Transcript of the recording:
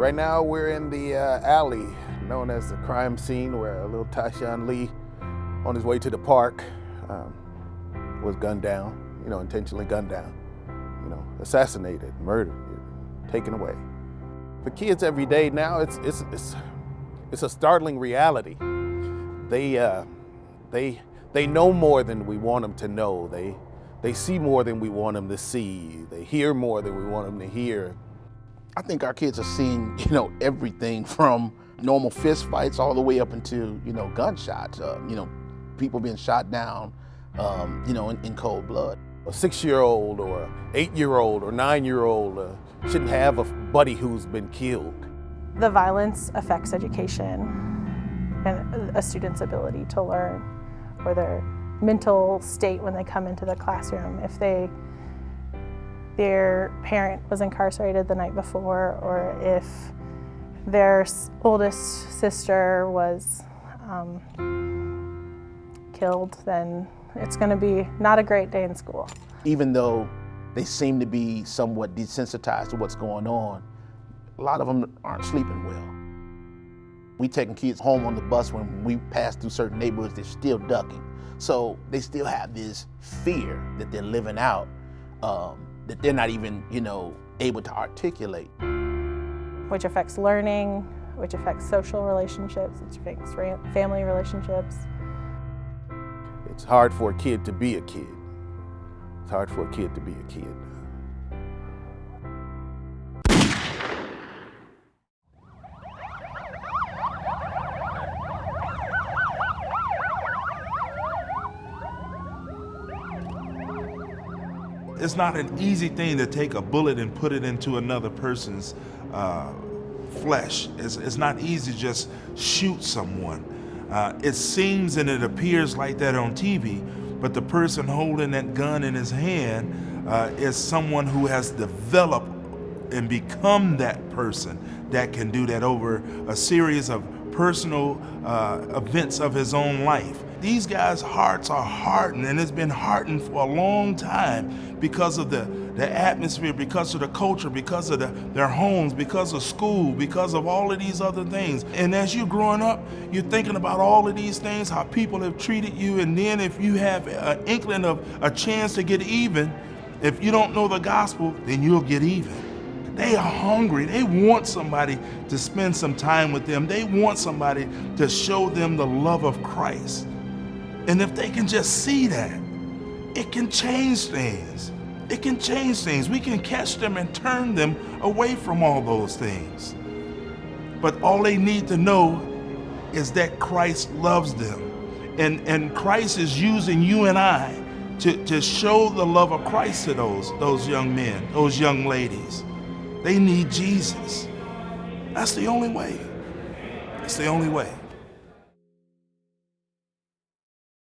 Right now we're in the alley known as the crime scene, where a little Tyshawn Lee, on his way to the park, was gunned down, intentionally gunned down, assassinated, murdered, taken away. For kids every day now, it's a startling reality. They know more than we want them to know. They see more than we want them to see. They hear more than we want them to hear. I think our kids are seeing, everything from normal fist fights all the way up into, gunshots, people being shot down, in cold blood. A 6-year-old or 8-year-old or 9-year-old shouldn't have a buddy who's been killed. The violence affects education and a student's ability to learn, or their mental state when they come into the classroom. If their parent was incarcerated the night before, or if their oldest sister was killed, then it's going to be not a great day in school. Even though they seem to be somewhat desensitized to what's going on, a lot of them aren't sleeping well. We taking kids home on the bus when we pass through certain neighborhoods, they're still ducking. So they still have this fear that they're living out, that they're not even, able to articulate. Which affects learning, which affects social relationships, which affects family relationships. It's hard for a kid to be a kid. It's hard for a kid to be a kid. It's not an easy thing to take a bullet and put it into another person's flesh. It's not easy to just shoot someone. It seems and it appears like that on TV, but the person holding that gun in his hand is someone who has developed and become that person that can do that over a series of personal events of his own life. These guys' hearts are hardened, and it's been hardened for a long time because of the atmosphere, because of the culture, because of their homes, because of school, because of all of these other things. And as you're growing up, you're thinking about all of these things, how people have treated you, and then if you have an inkling of a chance to get even, if you don't know the gospel, then you'll get even. They are hungry. They want somebody to spend some time with them. They want somebody to show them the love of Christ. And if they can just see that, it can change things. It can change things. We can catch them and turn them away from all those things. But all they need to know is that Christ loves them. And Christ is using you and I to show the love of Christ to those young men, those young ladies. They need Jesus. That's the only way. It's the only way.